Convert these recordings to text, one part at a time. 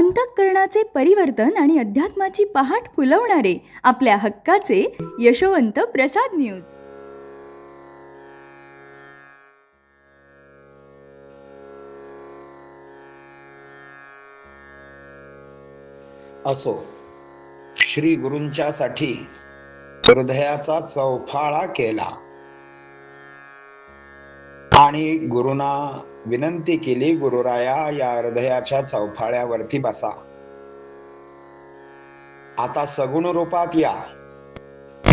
अंतःकरणाचे परिवर्तन आणि अध्यात्माची पहाट फुलवणारे आपल्या हक्काचे यशोवंत प्रसाद न्यूज. असो, श्री गुरूंच्या साठी हृदयाचा चौफाळा केला आणि गुरुना विनंती केली, गुरुराया या हृदयाच्या चौफाळ्यावरती बसा. आता सगुण रूपात या.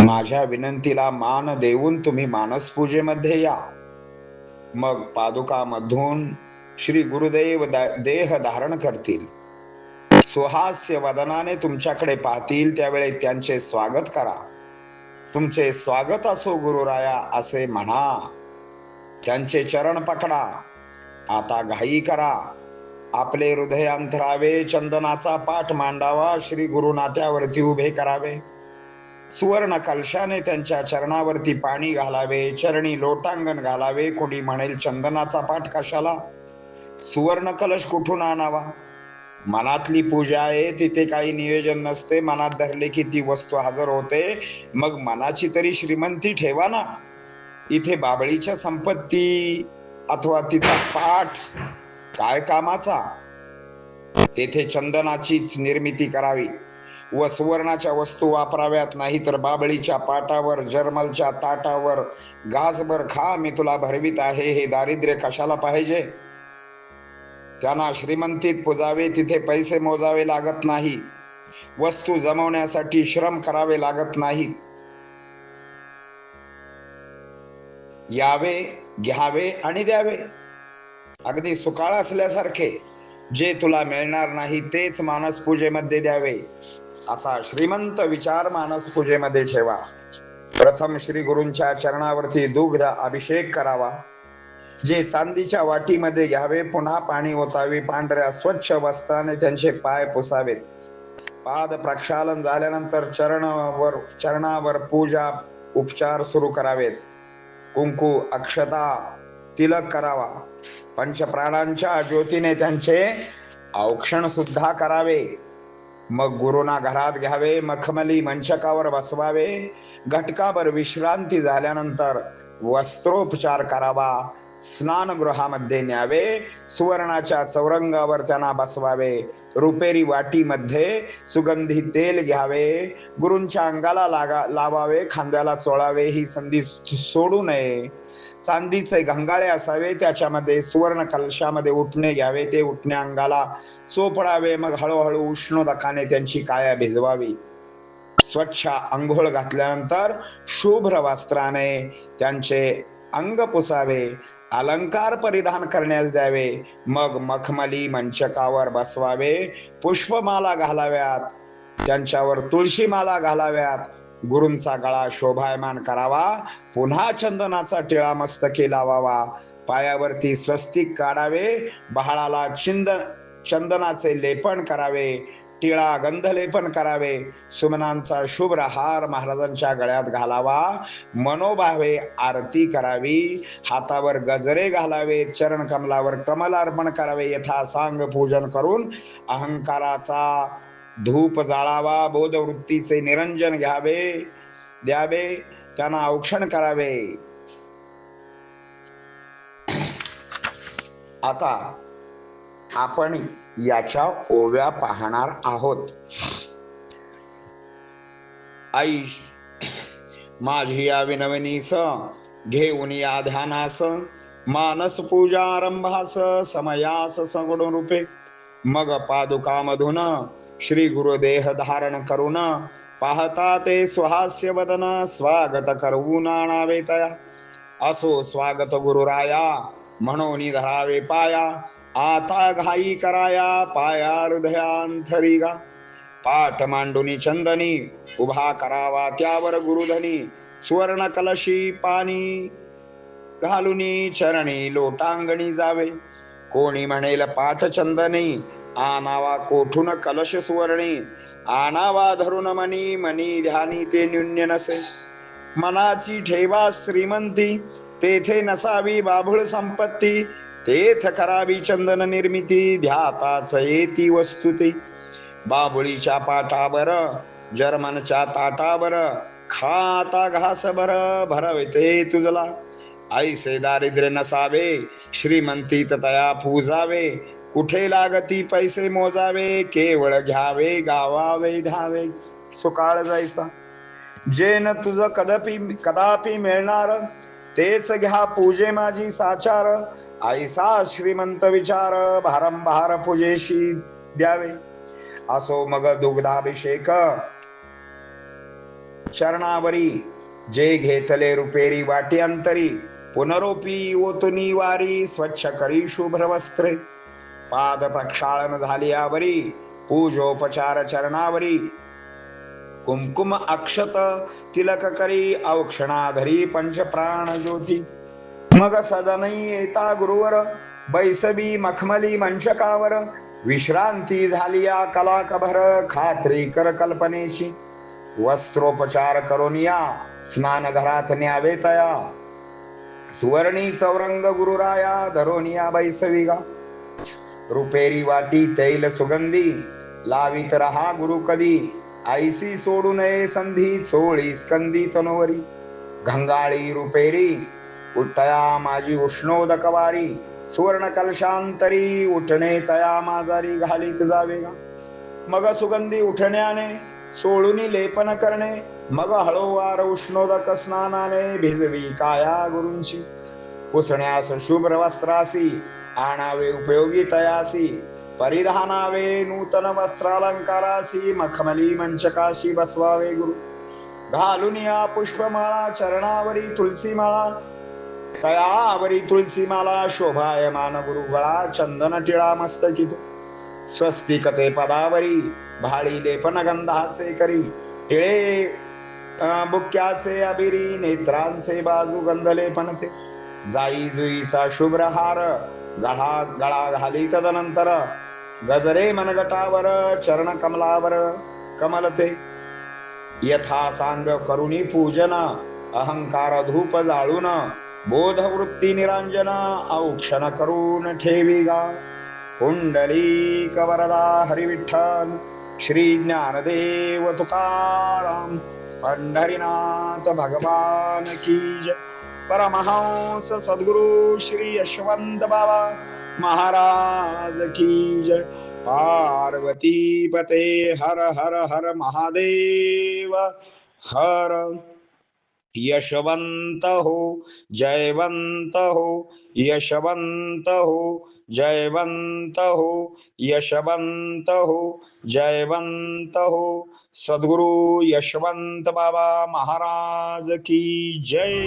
माझ्या विनंतीला मान देऊन तुम्ही मानस पूजेमध्ये या. मग पादुकामधून श्री गुरुदेव देह धारण करतील. सुहास्य वदनाने तुमच्याकडे पाहतील. त्यावेळी त्यांचे स्वागत करा. तुमचे स्वागत असो गुरुराया असे म्हणा. त्यांचे चरण पकडा. आता घाई करा. आपले हृदय अंतरावे. चंदनाचा पाठ मांडावा. श्री गुरु नात्यावरती उभे करावे. सुवर्ण कलशाने त्यांच्या चरणावरती पाणी घालावे. चरणी लोटांगण घालावे. कोणी म्हणेल चंदनाचा पाठ कशाला, सुवर्ण कलश कुठून आणावा? मनातली पूजा आहे, तिथे काही नियोजन नसते. मनात धरले की ती वस्तू हजर होते. मग मनाची तरी श्रीमंती ठेवा ना. इथे बाबळीच्या संपत्ती अथवा तिचा पाठ काय कामाचा? तेथे चंदनाचीच निर्मिती करावी व सुवर्णाच्या वस्तू वापराव्यात. नाही तर बाबळीच्या पाटावर, जर्मलच्या ताटावर घासभर खा मी तुला भरवीत आहे, हे दारिद्र्य कशाला पाहिजे? त्यांना श्रीमंतीत पुजावे. तिथे पैसे मोजावे लागत नाही. वस्तू जमवण्यासाठी श्रम करावे लागत नाही. यावे, घ्यावे आणि द्यावे. अगदी सुकाळ असल्यासारखे. जे तुला मिळणार नाही तेच मानस पूजेमध्ये द्यावे. असा श्रीमंत विचार मानस पूजेमध्ये ठेवा. प्रथम श्री गुरूंच्या चरणावरती दुग्ध अभिषेक करावा. जे चांदीच्या वाटीमध्ये घ्यावे. पुन्हा पाणी ओतावे. पांढऱ्या स्वच्छ वस्त्राने त्यांचे पाय पुसावेत. पाद प्रक्षालन झाल्यानंतर चरणावर पूजा उपचार सुरू करावेत. कुंकू, अक्षता, तिलक करावा. पंचप्राणांच्या ज्योतीने त्यांचे औक्षण सुद्धा करावे. मग गुरुना घरात घ्यावे. मखमली मंचकावर बसवावे. घटकाभर विश्रांती झाल्यानंतर वस्त्रोपचार करावा. स्नानगृहामध्ये न्यावे. सुवर्णाच्या चौरंगावर त्यांना बसवावे. रुपेरी वाटीमध्ये सुगंधी तेल घ्यावे. गुरूंच्या अंगाला लावावे. खांद्याला चोळावे. ही संधी सोडू नये. चांदीचे घंगाळे असावे. त्याच्यामध्ये सुवर्ण कलशामध्ये उटणे घ्यावे. ते उटणे अंगाला चोपडावे. मग हळूहळू उष्णोदकाने त्यांची काया भिजवावी. स्वच्छ अंघोळ घातल्यानंतर शुभ्र वस्त्राने त्यांचे अंग पुसावे. अलंकार परिधान करण्यास द्यावे. मग मखमली मंचकावर बसवावे. पुष्पमाला घालाव्यात. त्यांच्यावर तुळशीमाला घालाव्यात. गुरूंचा गळा शोभायमान करावा. पुन्हा चंदनाचा टिळा मस्तकी लावावा. पायावरती स्वस्तिक काढावे. बहाळाला चंदनाचे लेपन करावे. टिळा गंधलेपन करावे. सुमनांचा शुभ्र हार महाराजांच्या गळ्यात घालावा. मनोभावे आरती करावी. हातावर गजरे घालावे. चरण कमलावर कमल अर्पण करावे. यथासांग पूजन करून अहंकाराचा धूप जाळावा. बोधवृत्तीचे निरंजन द्यावे. त्यांना औक्षण करावे. आता आपण याच्या ओव्या पाहणार आहोत. आई माझी या विनवनीस घेऊन या ध्यानास. मानस पूजा आरंभास समयास सगुण रूपे. मग पादुकामधून श्री गुरुदेह धारण करून पाहता ते सुहास्य वदन. स्वागत करवून आणावे तया. असो स्वागत गुरुराया म्हणून धरावे पाया. आता घाई कराया पाया हृदयांतरी गा. पाठ मांडुनी चंदनी उभा करावा त्यावर गुरुधनी. सुवर्ण कलशी पाणी घालुनी चरणी लोटांगणी जावे. कोणी म्हणेल पाठ चंदनी आणावा कोठून कलश सुवर्णी. आणावा धरून मनी मनी ध्यानी ते न्यून्य नसे. मनाची ठेवा श्रीमंती तेथे नसावी बाभुळ संपत्ती. तेथ करावी चंदन निर्मिती, ध्याताच येती वस्तू ते. बाबुळीच्या पाटावर, जर्मनच्या ताटावर, खाता घास भरविते तुझला. ऐसे दारिद्र्य नसावे, श्रीमंतीत तया पूजावे. कुठे लागती पैसे मोजावे, केवळ घ्यावे गावावे धावे. सुकाळ जायचा जे न तुझ कदापि मिळणार, तेच घ्या पूजे माझी साचार. ऐसा श्रीमंत विचार, भारंभार पूजेशी द्यावे. असो मग दुग्धाभिषेक चरणावरी, जे घेतले रुपेरी वाटी अंतरी. पुनरोपी ओतुनी वारी, स्वच्छ करी शुभ्र वस्त्रे. पाद प्रक्षाळन झाली आवरी, पूजोपचार चरणावरी. कुमकुम अक्षत तिलक करी, औक्षणाधरी पंचप्राण ज्योती. मग सदनी येता गुरुवर, बैसबी मखमली मंचकावर. विश्रांती झाली या कलाकभर, खात्री कर कल्पनेची. वस्त्रोपचार करून या, स्नान घरात न्यावे तया. सुवर्णी चौरंग गुरुराया, धरोनिया बैसविगा. रुपेरी वाटी तैल सुगंधी, लावित रहा गुरु कधी. ऐसी सोडू नये संधी, चोळी स्कंदी तनोवरी. घंगाळी रुपेरी उठया माझी उष्णोदक वारी. सुवर्ण कलशांतरी, उठणे तया माझारी घालीत जावेगा. मग सुगंधी उठण्याने, सोळूनी लेपन करणे. मग हळूवार उष्णोदक स्नानाने, भिजवी काया गुरूंची. पुसण्यास शुभ्र वस्त्रासी, आणावे उपयोगी तयासी. परिधानावे नूतन वस्त्रालंकारासी, मखमली मंचकाशी बसवावे गुरु. घालून या पुष्पमाळा, चरणावरी तुलसी माळा. तयावरी तुलसी माला, शोभायमान गुरुगळा. चंदन टिळा मस्तकी तो, स्वस्तिक ते पदावरी. भाळी लेपन गंधाचे करी, टिळे बुक्याचे अबिरी. नेत्रांचे बाजू गंध लेपन ते. जाई जुईचा शुभ्र हार, गळा घाली तदनंतर. गजरे मनगटावर, चरण कमलावर कमलते. यथा सांग करुणी पूजन, अहंकार धूप जाळून. बोध वृत्ती निरांजन, औक्षण करून ठेविगा. पुंडलिक वरदा हरी विठ्ठल, श्री ज्ञानदेव तुकाराम. पंढरीनाथ भगवान की जय. परमहंस सद्गुरु श्री यशवंत बाबा महाराज की जय. पार्वती पते हर हर हर महादेव हर. यशवंत हो, जयवंत हो, यशवंत हो, जयवंत हो, यशवंत हो, जयवंत हो. सद्गुरु यशवंत बाबा महाराज की जय.